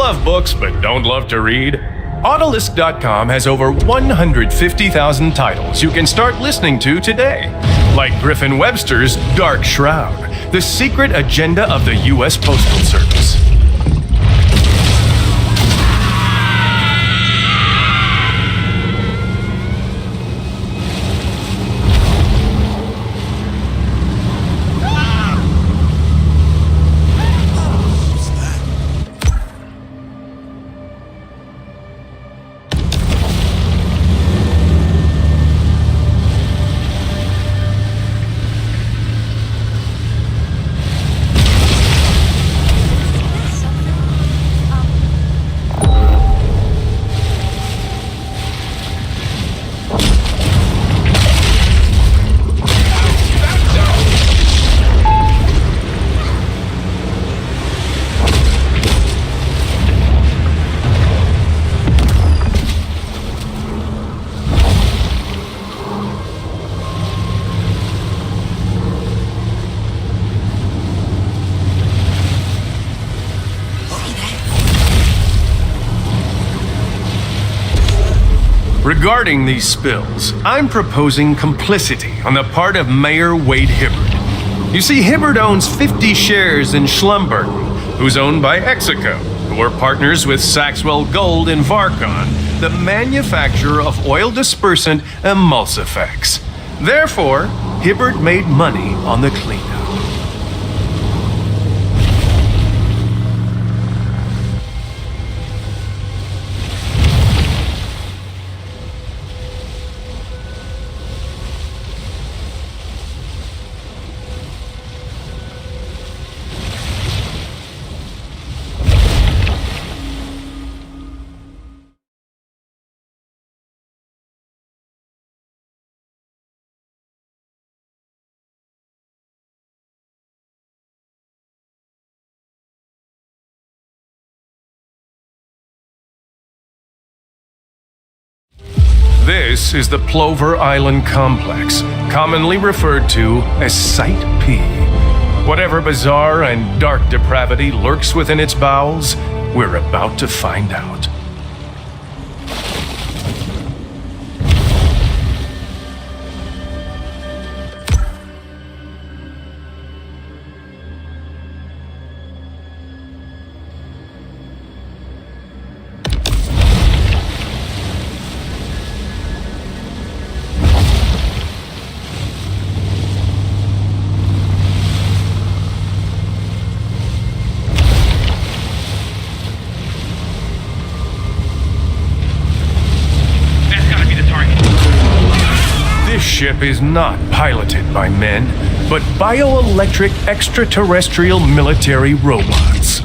love books but don't love to read? Autolist.com has over 150,000 titles you can start listening to today. Like Griffin Webster's Dark Shroud, the secret agenda of the U.S. Postal Service. Regarding these spills, I'm proposing complicity on the part of Mayor Wade Hibbard. You see, Hibbard owns 50 shares in Schlumberger, who's owned by Execo, who are partners with Saxwell Gold in Varcon, the manufacturer of oil dispersant emulsifex. Therefore, Hibbard made money on the cleanup. This is the Plover Island Complex, commonly referred to as Site P. Whatever bizarre and dark depravity lurks within its bowels, we're about to find out. This ship is not piloted by men, but bioelectric extraterrestrial military robots.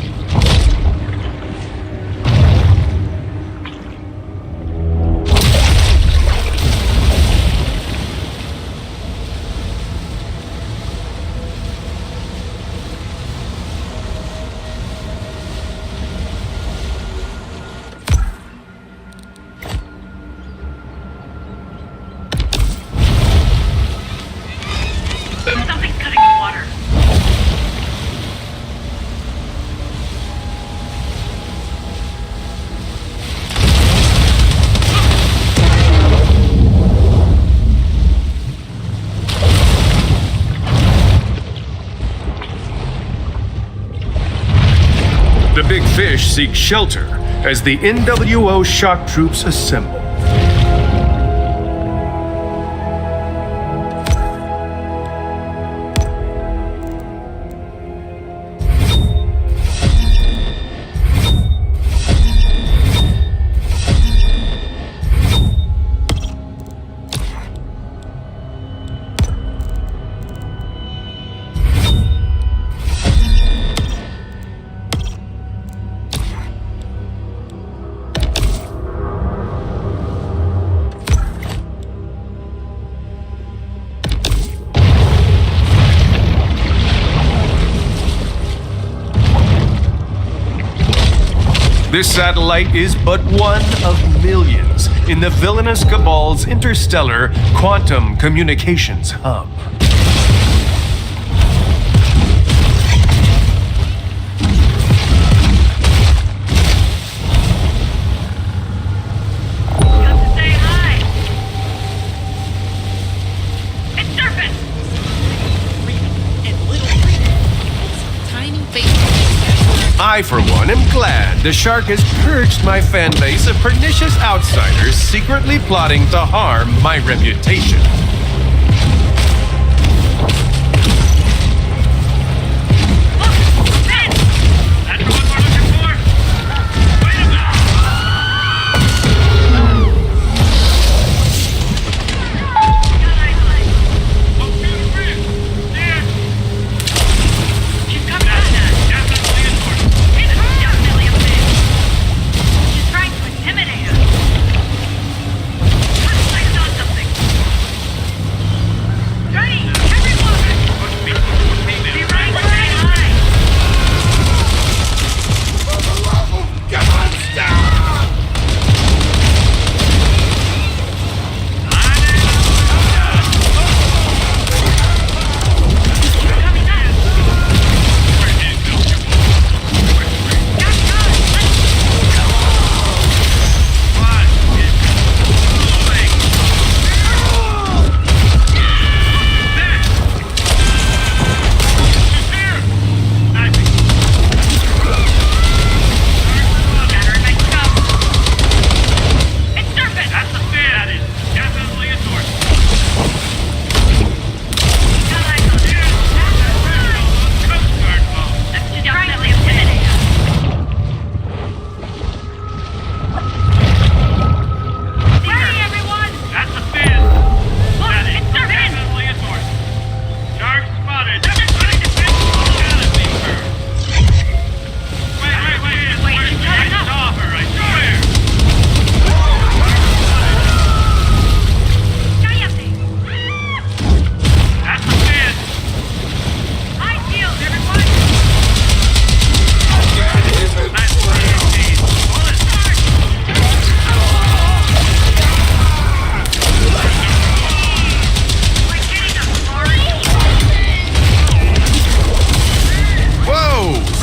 Something's cutting the water. The big fish seek shelter as the NWO shock troops assemble. This satellite is but one of millions in the villainous cabal's interstellar quantum communications hub. I, for one, am glad the shark has purged my fan base of pernicious outsiders secretly plotting to harm my reputation.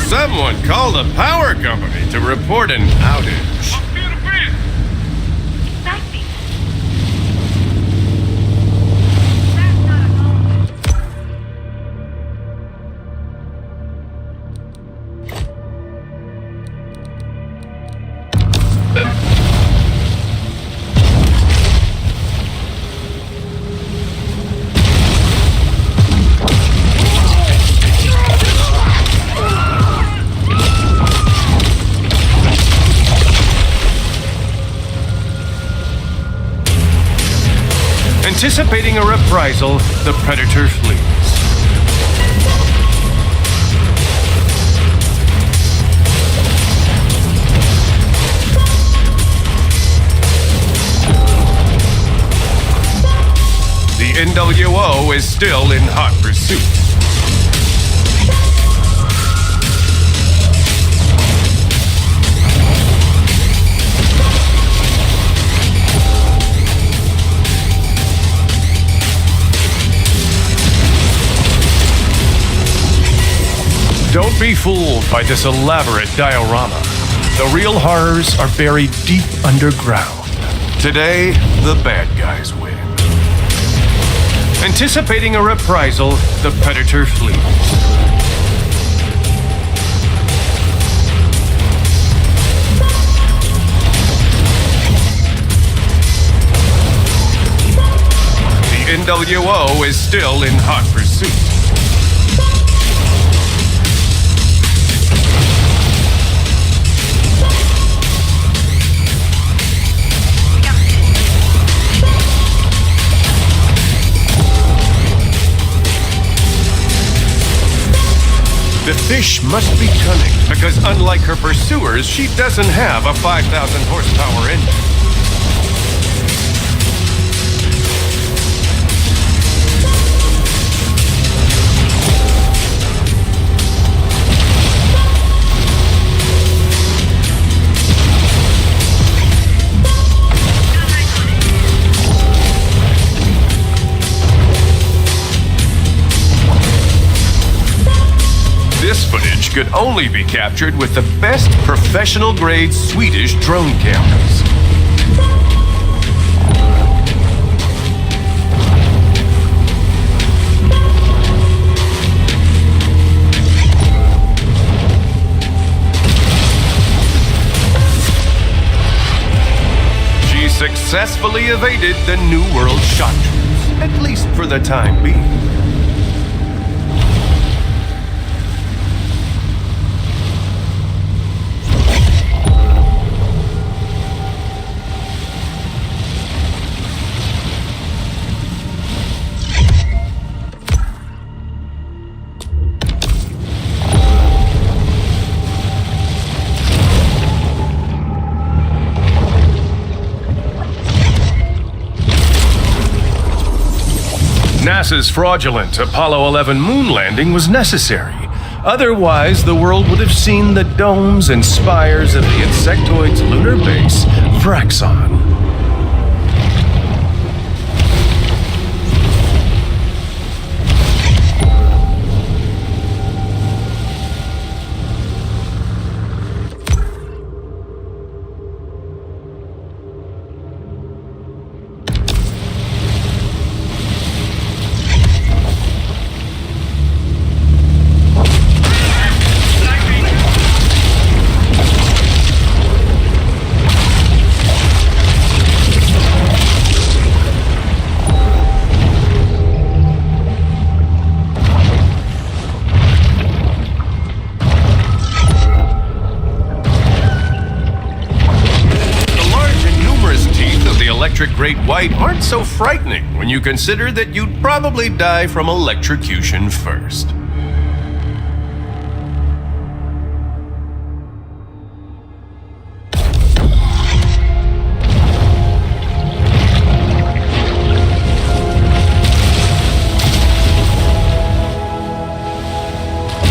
Someone call the power company to report an outage. Anticipating a reprisal, the Predator flees. The NWO is still in hot pursuit. Don't be fooled by this elaborate diorama. The real horrors are buried deep underground. Today, the bad guys win. Anticipating a reprisal, the Predator flees. The NWO is still in hot pursuit. The fish must be cunning, because unlike her pursuers, she doesn't have a 5,000 horsepower engine. This footage could only be captured with the best professional-grade Swedish drone cameras. successfully evaded the New World shock troops, at least for the time being. NASA's fraudulent Apollo 11 moon landing was necessary. Otherwise, the world would have seen the domes and spires of the insectoid's lunar base, Vraxon. Great White aren't so frightening when you consider that you'd probably die from electrocution first.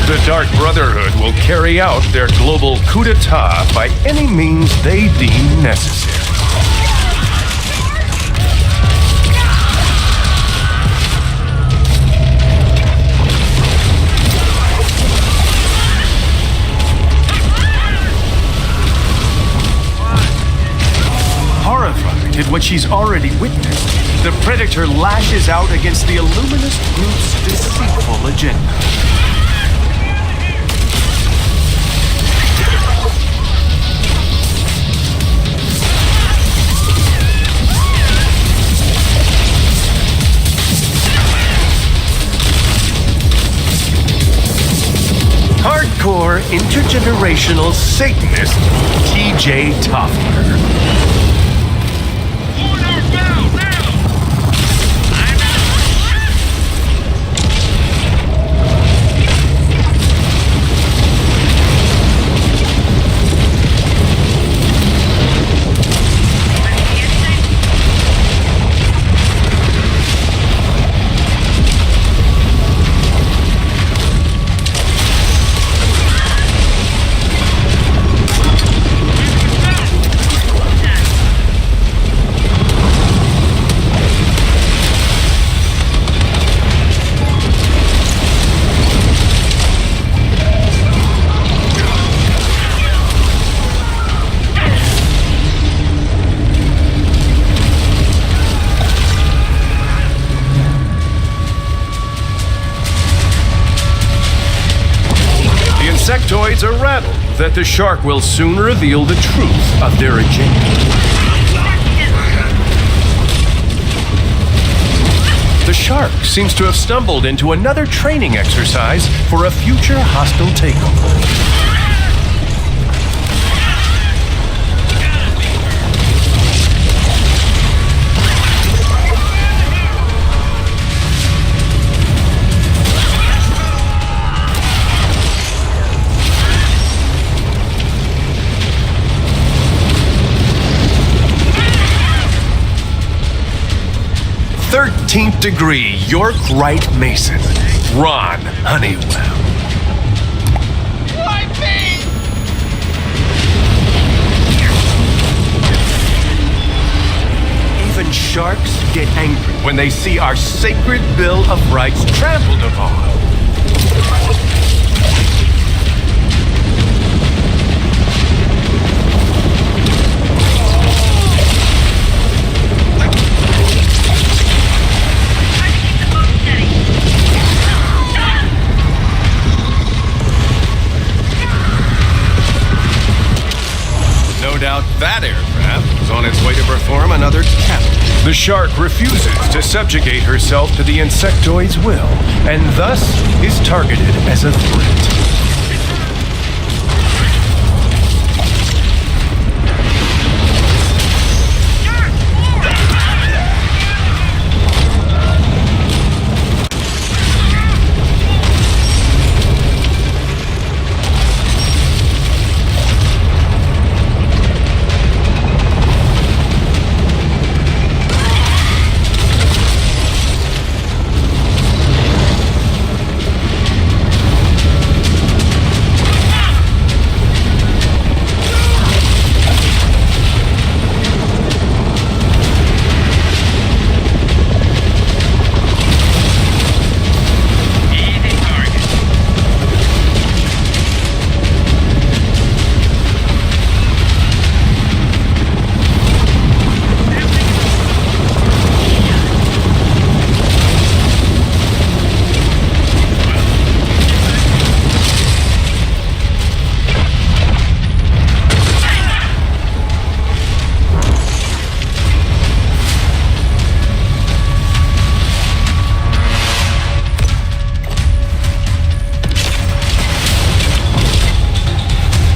The Dark Brotherhood will carry out their global coup d'etat by any means they deem necessary. Horrified at what she's already witnessed, the Predator lashes out against the Illuminist group's deceitful agenda. Hardcore intergenerational Satanist T.J. Toffler. Insectoids are rattled that the shark will soon reveal the truth of their agenda. The shark seems to have stumbled into another training exercise for a future hostile takeover. Degree York Wright Mason, Ron Honeywell. Even sharks get angry when they see our sacred Bill of Rights trampled upon. No doubt that aircraft was on its way to perform another The shark refuses to subjugate herself to the insectoid's will, and thus is targeted as a threat.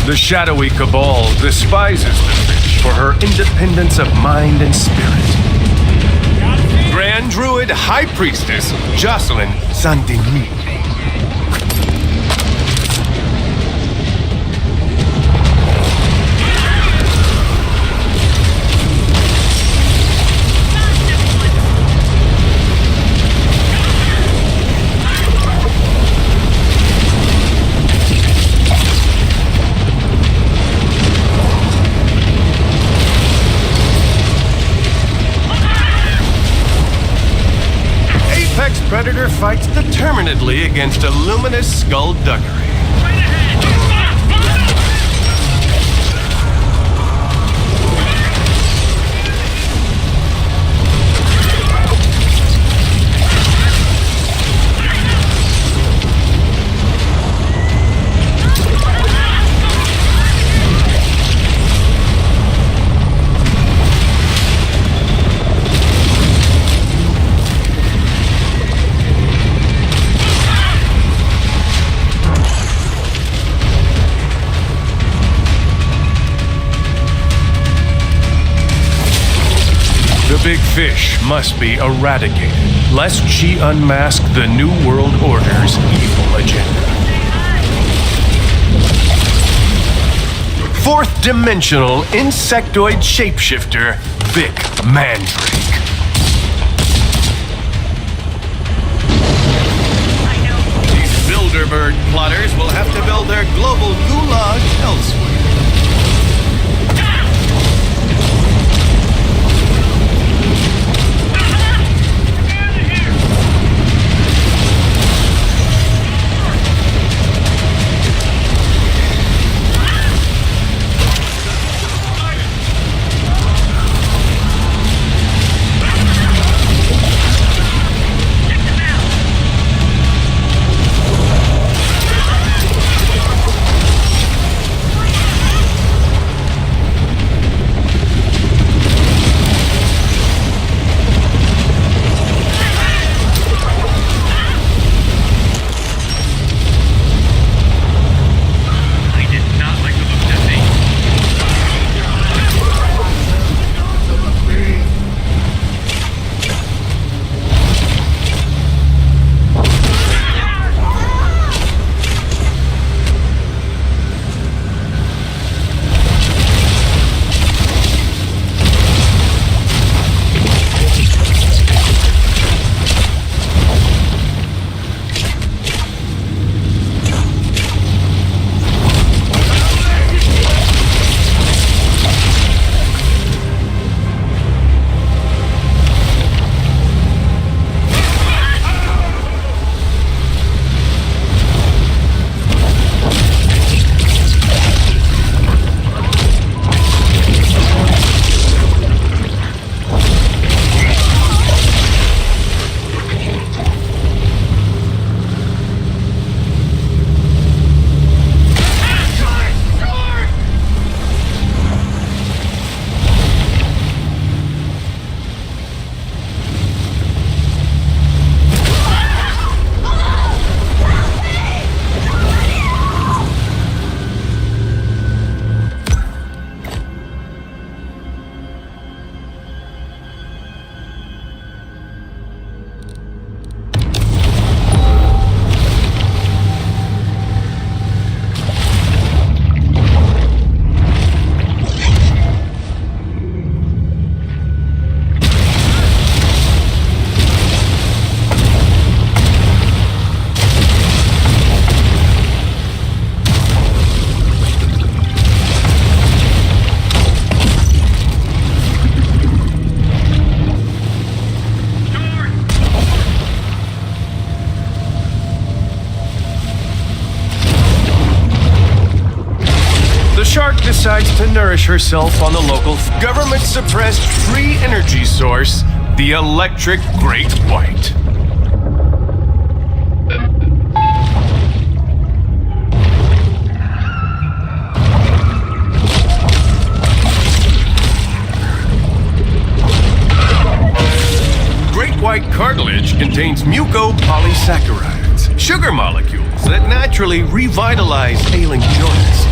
The shadowy cabal despises the fish for her independence of mind and spirit. Grand Druid High Priestess Jocelyn Saint-Denis. Predator fights determinedly against a luminous skullduggery. The big fish must be eradicated, lest she unmask the New World Order's evil agenda. Fourth-dimensional insectoid shapeshifter, Vic Mandrake. These Bilderberg plotters will have to build their global gulag elsewhere. decides to nourish herself on the local government-suppressed free energy source, the electric great white. Great white cartilage contains mucopolysaccharides, sugar molecules that naturally revitalize ailing joints.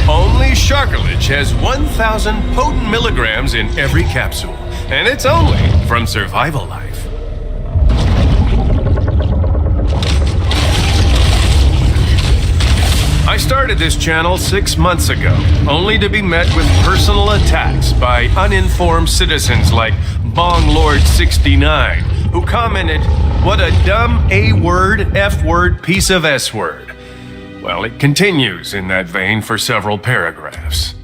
Only Sharkilage has 1,000 potent milligrams in every capsule, and it's only from Survival Life. I started this channel 6 months ago, only to be met with personal attacks by uninformed citizens like Bong Lord 69, who commented, "What a dumb A-word, F-word, piece of S-word." Well, it continues in that vein for several paragraphs.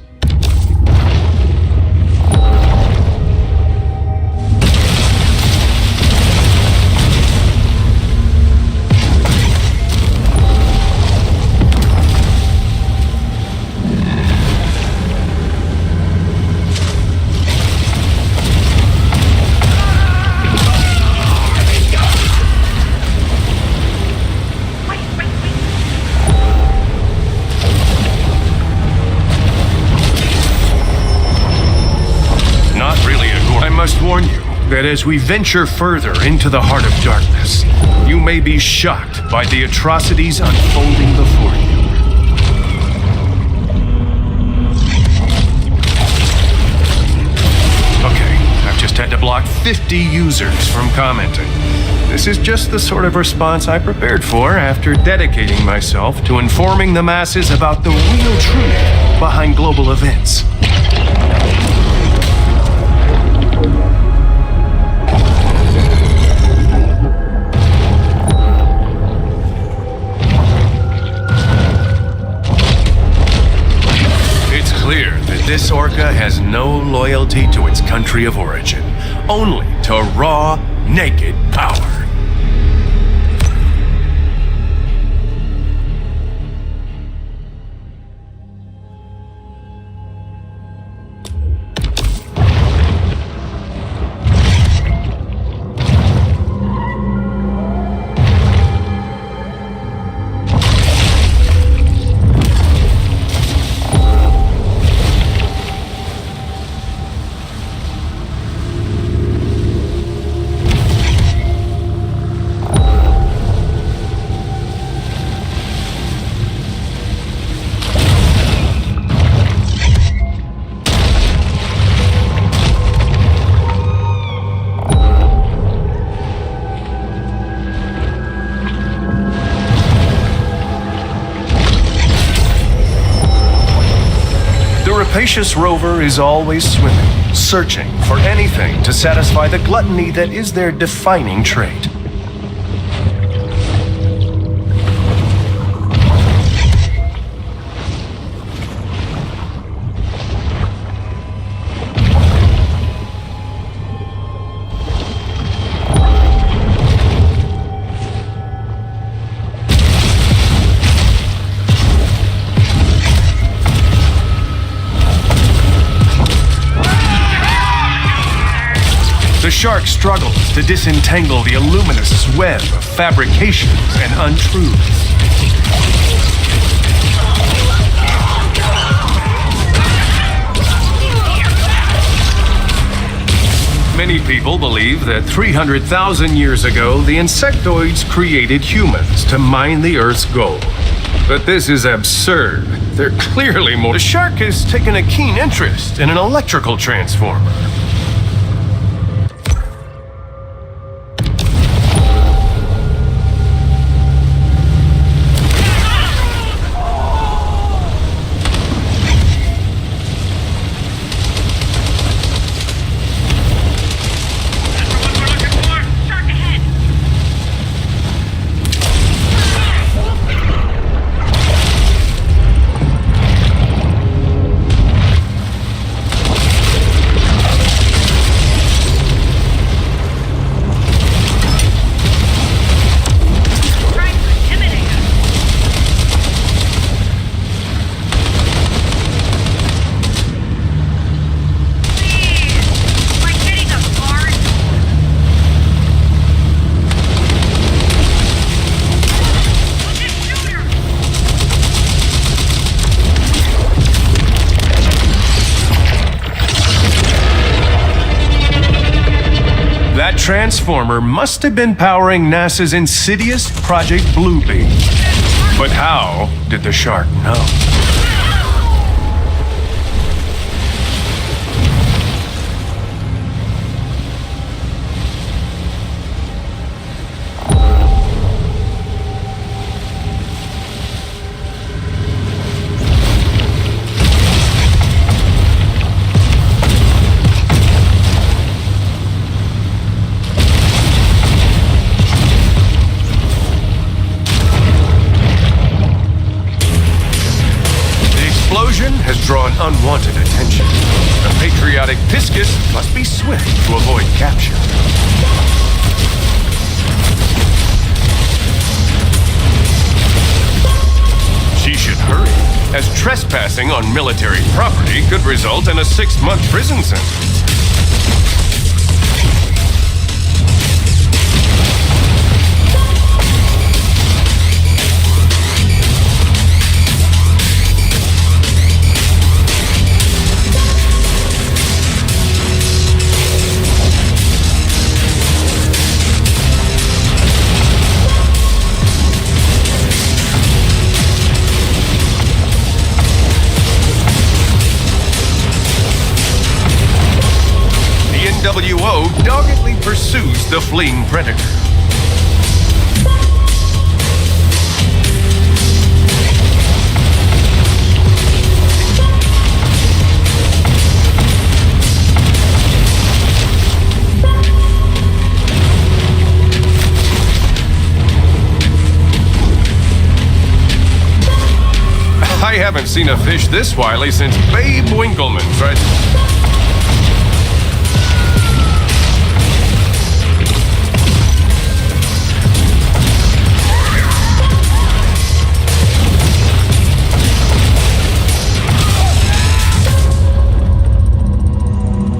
I must warn you that as we venture further into the heart of darkness, you may be shocked by the atrocities unfolding before you. Okay, I've just had to block 50 users from commenting. This is just the sort of response I prepared for after dedicating myself to informing the masses about the real truth behind global events. Clear that this orca has no loyalty to its country of origin, only to raw, naked power. Rapacious rover is always swimming, searching for anything to satisfy the gluttony that is their defining trait. The shark struggles to disentangle the illuminous web of fabrications and untruths. Many people believe that 300,000 years ago, the insectoids created humans to mine the Earth's gold. But this is absurd. They're clearly more. The shark has taken a keen interest in an electrical transformer. transformer must have been powering NASA's insidious Project Bluebeam. But how did the shark know? Has drawn unwanted attention. The patriotic Piscus must be swift to avoid capture. She should hurry, as trespassing on military property could result in a 6-month prison sentence. NWO doggedly pursues the fleeing predator. I haven't seen a fish this wily since Babe Winkleman tried.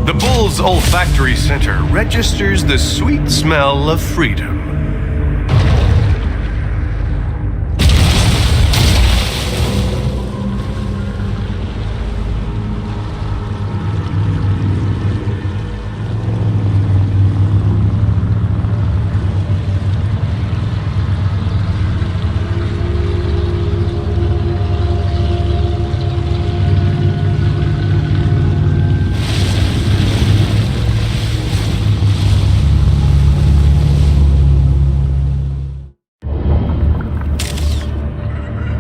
The bull's olfactory center registers the sweet smell of freedom.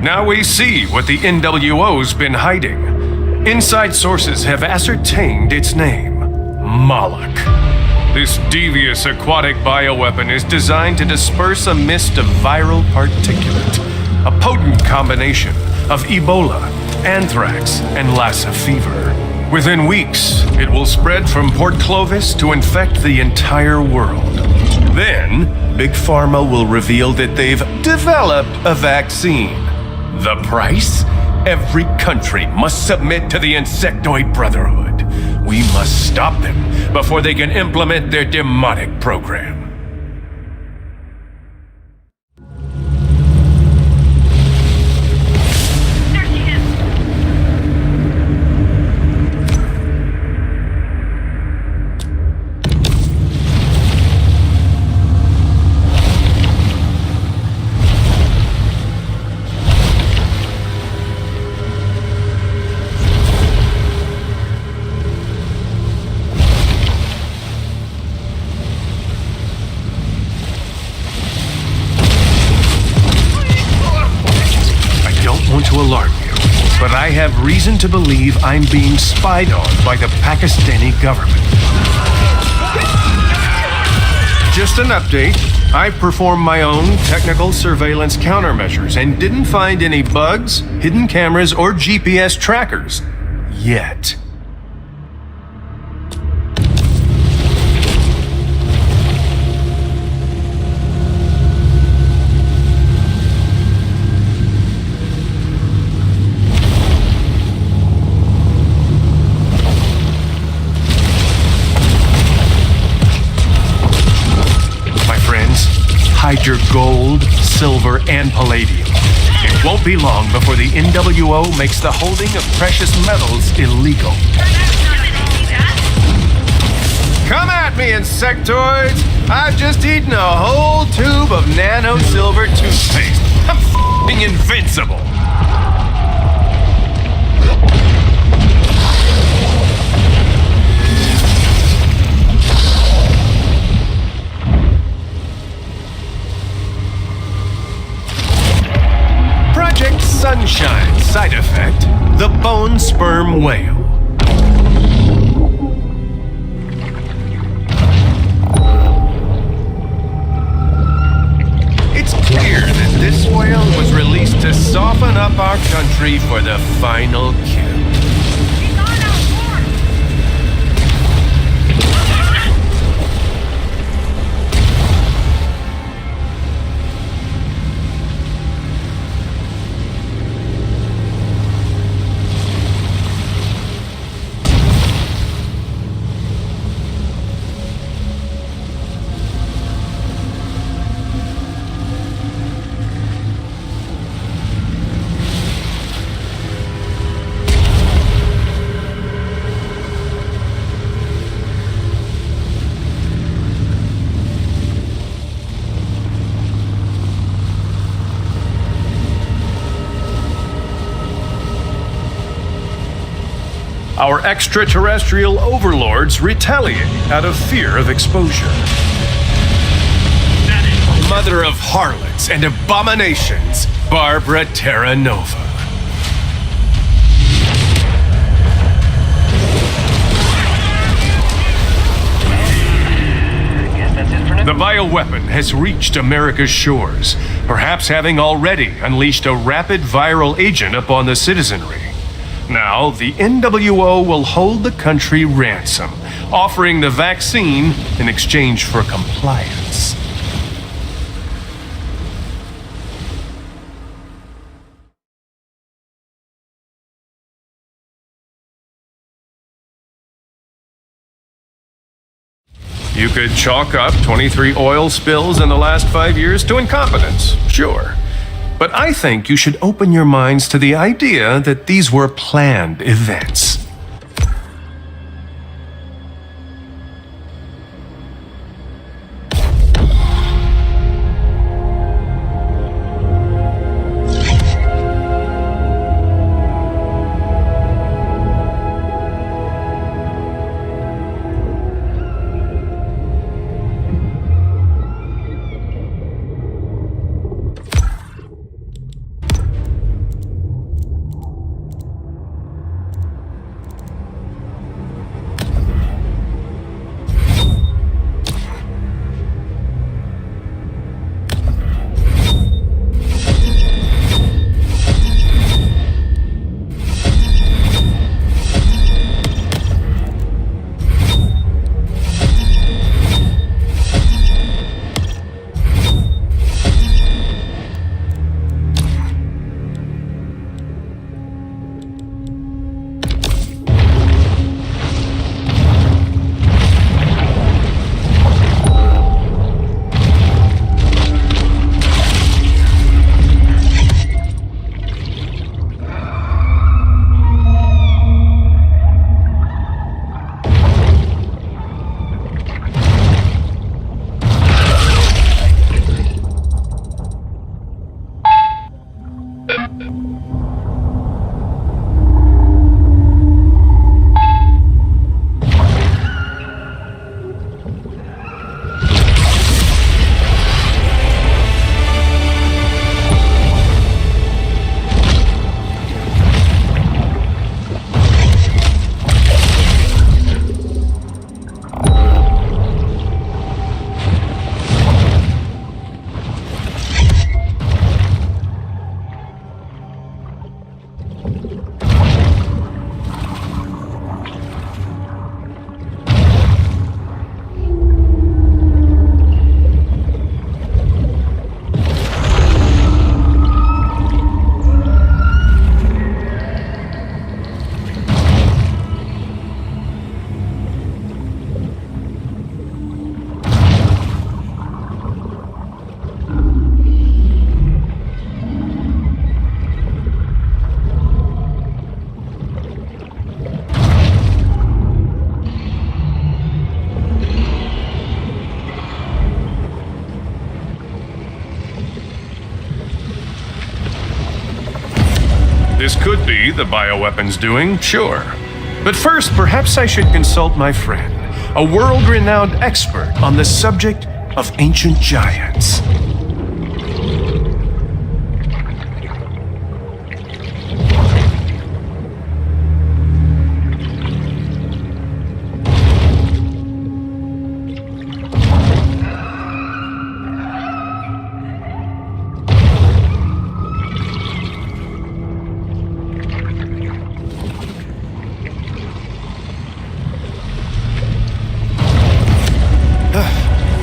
Now we see what the NWO's been hiding. Inside sources have ascertained its name, Moloch. This devious aquatic bioweapon is designed to disperse a mist of viral particulate, a potent combination of Ebola, anthrax, and Lassa fever. Within weeks, it will spread from Port Clovis to infect the entire world. Then, Big Pharma will reveal that they've developed a vaccine. The price? Every country must submit to the Insectoid Brotherhood. We must stop them before they can implement their demonic program. There she is. To alarm you, but I have reason to believe I'm being spied on by the Pakistani government. Just an update. I performed my own technical surveillance countermeasures and didn't find any bugs, hidden cameras, or GPS trackers. Yet. Hide your gold, silver, and palladium. It won't be long before the NWO makes the holding of precious metals illegal. Come at me, insectoids! I've just eaten a whole tube of nano silver toothpaste. I'm f***ing invincible! Project Sunshine side effect: the bone sperm whale. It's clear that this whale was released to soften up our country for the final kill. He's on our board! Our extraterrestrial overlords retaliate out of fear of exposure. Mother of harlots and abominations, Barbara Terra Nova. The bioweapon has reached America's shores, perhaps having already unleashed a rapid viral agent upon the citizenry. Now, the NWO will hold the country ransom, offering the vaccine in exchange for compliance. You could chalk up 23 oil spills in the last 5 years to incompetence, sure. But I think you should open your minds to the idea that these were planned events. This could be the bioweapon's doing, sure. But first, perhaps I should consult my friend, a world-renowned expert on the subject of ancient giants.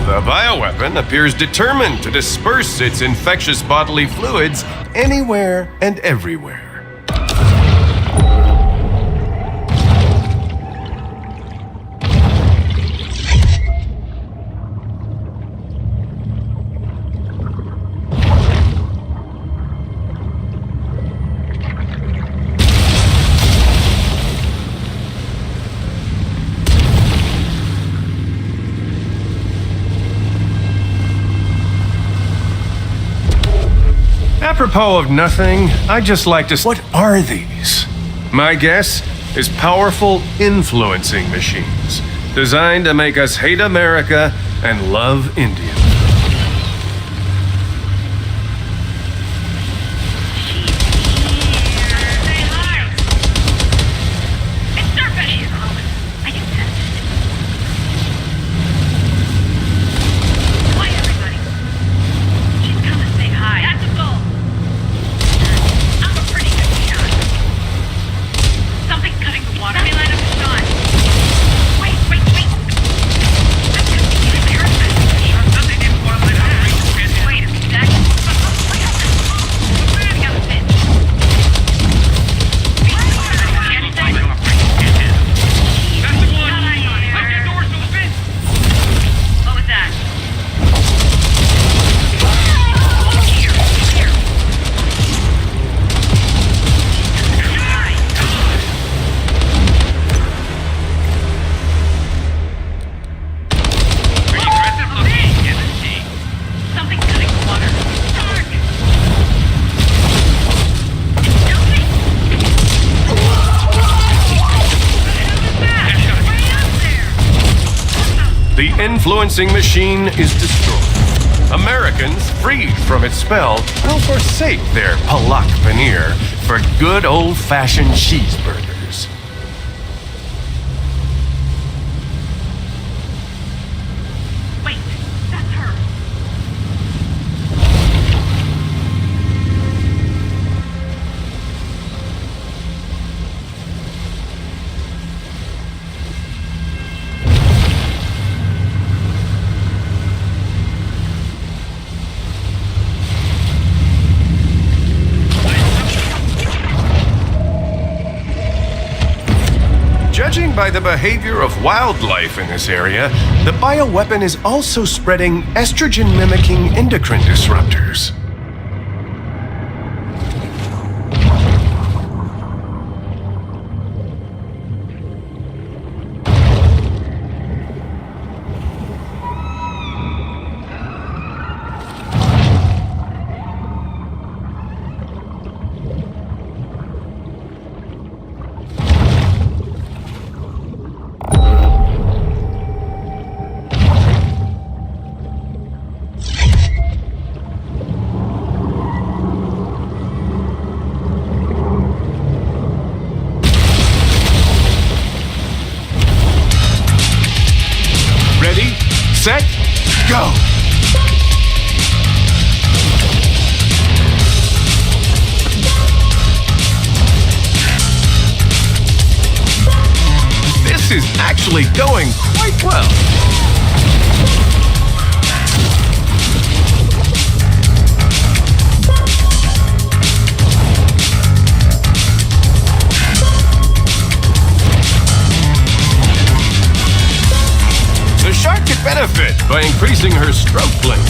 The bioweapon appears determined to disperse its infectious bodily fluids anywhere and everywhere. Apropos of nothing, I'd just like to... What are these? My guess is powerful influencing machines, designed to make us hate America and love India. The influencing machine is destroyed. Americans, freed from its spell, will forsake their palak paneer for good old-fashioned cheeseburgers. Wait, that's her. Judging by the behavior of wildlife in this area, the bioweapon is also spreading estrogen-mimicking endocrine disruptors. Ready, set, go! This is actually going quite well. The shark could benefit by increasing her stroke length.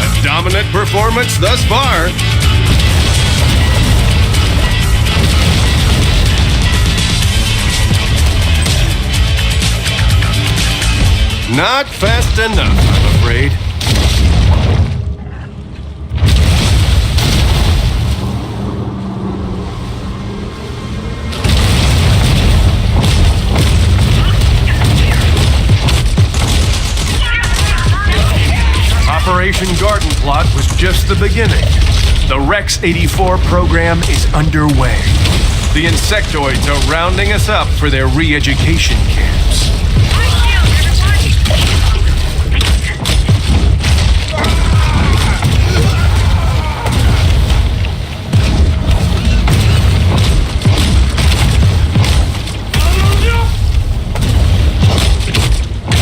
A dominant performance performance thus far. Not fast enough, I'm afraid. Operation Garden Plot was just the beginning. The Rex 84 program is underway. The insectoids are rounding us up for their re-education camps.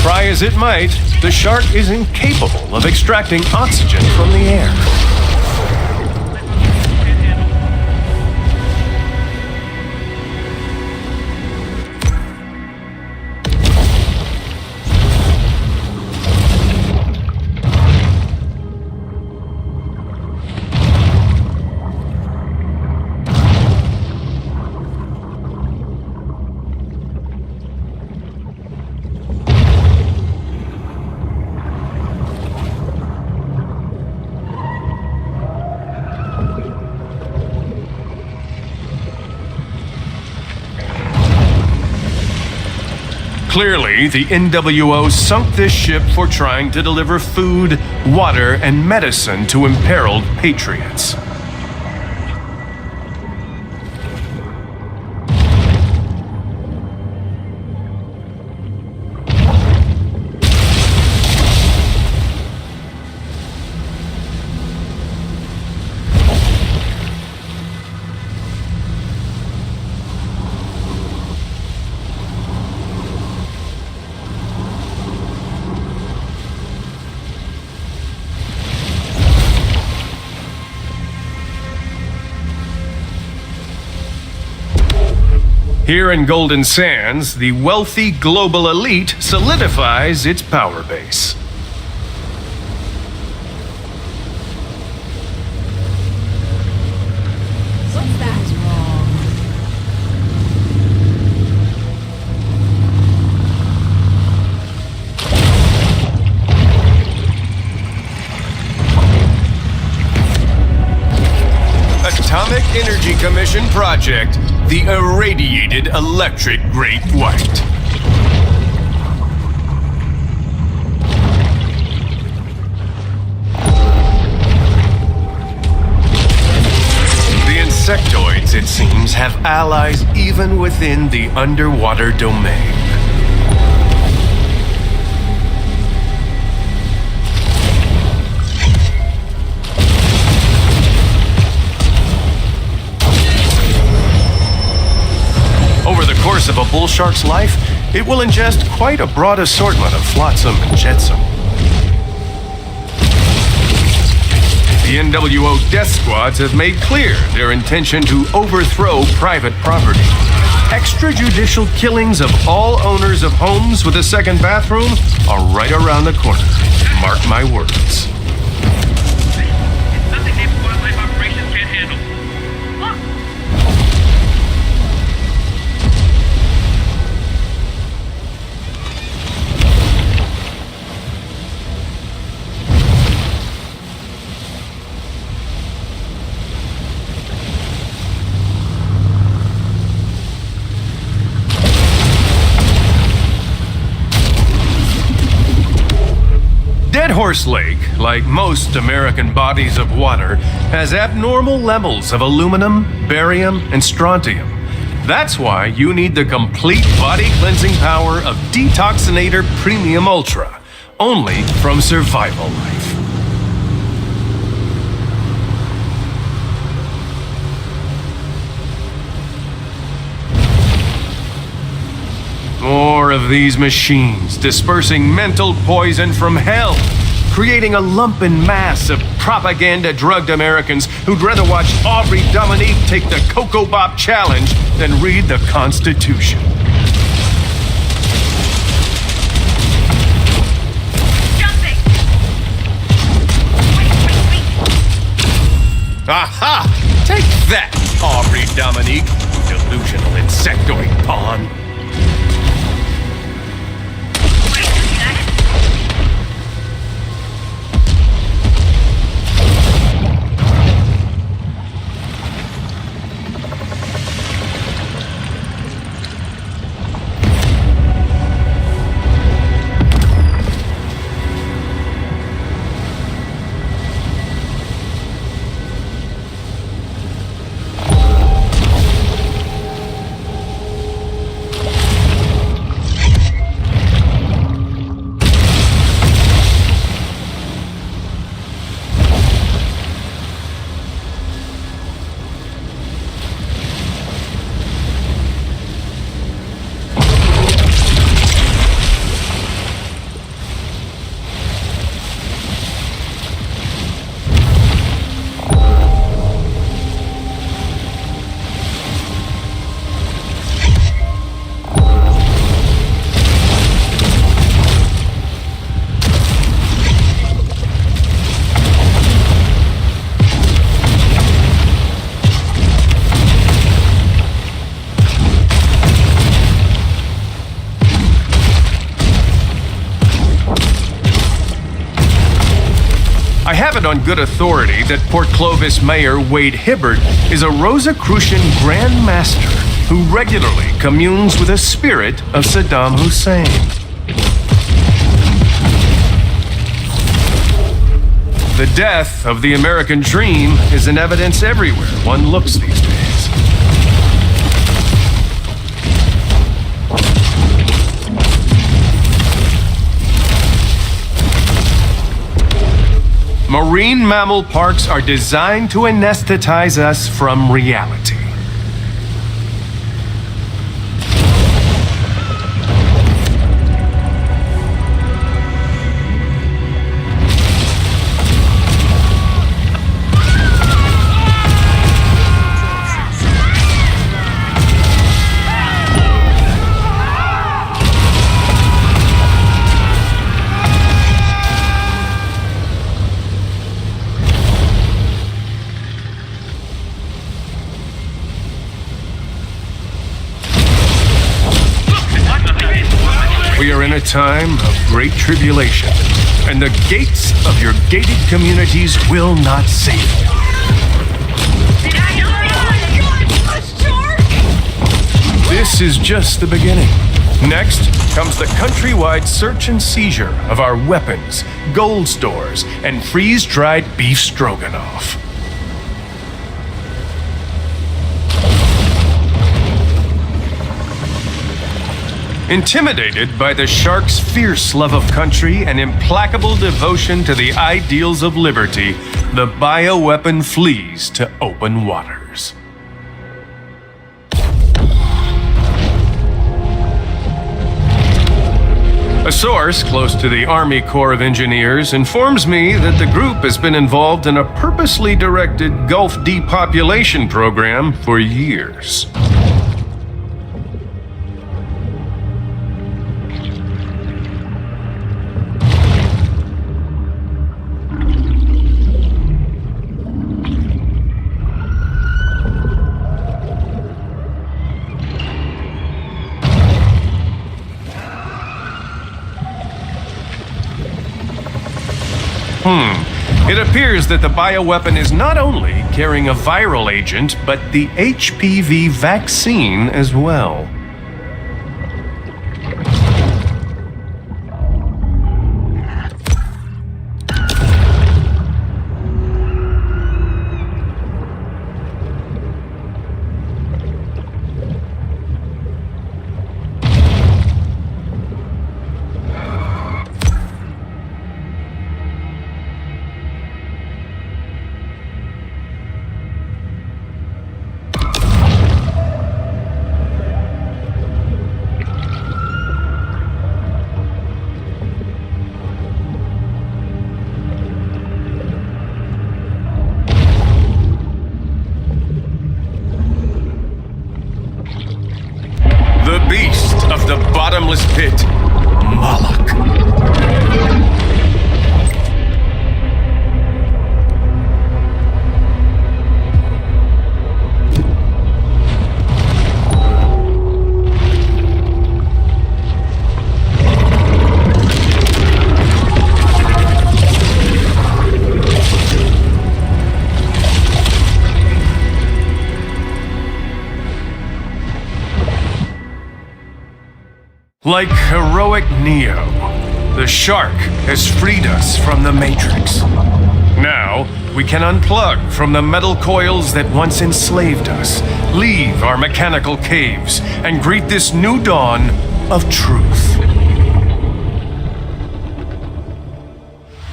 Try as it might, the shark is incapable of extracting oxygen from the air. Clearly, the NWO sunk this ship for trying to deliver food, water, and medicine to imperiled patriots. Here in Golden Sands, the wealthy global elite solidifies its power base. What's that wrong? Atomic Energy Commission project, the Irradiated Electric Great White. The insectoids, it seems, have allies even within the underwater domain. Over the course of a bull shark's life, it will ingest quite a broad assortment of flotsam and jetsam. The NWO death squads have made clear their intention to overthrow private property. Extrajudicial killings of all owners of homes with a second bathroom are right around the corner. Mark my words. Nothing naval wildlife operations can't handle. Look! Dead Horse Lake, like most American bodies of water, has abnormal levels of aluminum, barium, and strontium. That's why you need the complete body cleansing power of Detoxinator Premium Ultra, only from Survival Life. More of these machines dispersing mental poison from hell, creating a lumpen mass of propaganda-drugged Americans who'd rather watch Aubrey Dominique take the Cocoa Bop Challenge than read the Constitution. Jumping! Wait! Aha! Take that, Aubrey Dominique, delusional insectoid pawn. I have it on good authority that Port Clovis Mayor Wade Hibbert is a Rosicrucian Grand Master who regularly communes with the spirit of Saddam Hussein. The death of the American dream is in evidence everywhere one looks these days. Marine mammal parks are designed to anesthetize us from reality. We are in a time of great tribulation, and the gates of your gated communities will not save you. This is just the beginning. Next comes the countrywide search and seizure of our weapons, gold stores, and freeze-dried beef stroganoff. Intimidated by the shark's fierce love of country and implacable devotion to the ideals of liberty, the bioweapon flees to open waters. A source close to the Army Corps of Engineers informs me that the group has been involved in a purposely directed Gulf depopulation program for years. It appears that the bioweapon is not only carrying a viral agent, but the HPV vaccine as well. Like heroic Neo, the shark has freed us from the Matrix. Now, we can unplug from the metal coils that once enslaved us, leave our mechanical caves, and greet this new dawn of truth.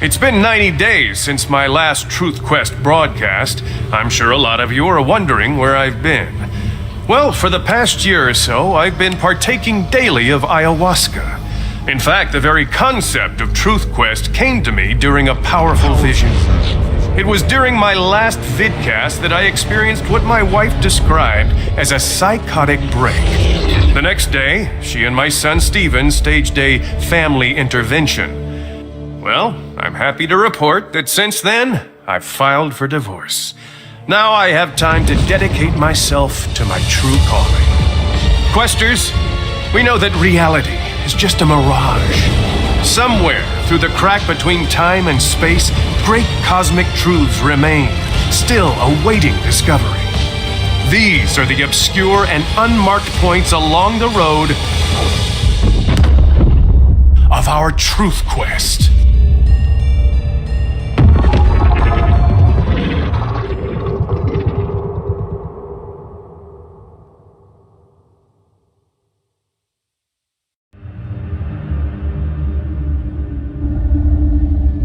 It's been 90 days since my last Truth Quest broadcast. I'm sure a lot of you are wondering where I've been. Well, for the past year or so, I've been partaking daily of ayahuasca. In fact, the very concept of Truth Quest came to me during a powerful vision. It was during my last vidcast that I experienced what my wife described as a psychotic break. The next day, she and my son Steven staged a family intervention. Well, I'm happy to report that since then, I've filed for divorce. Now I have time to dedicate myself to my true calling. Questers, we know that reality is just a mirage. Somewhere through the crack between time and space, great cosmic truths remain, still awaiting discovery. These are the obscure and unmarked points along the road of our Truth Quest.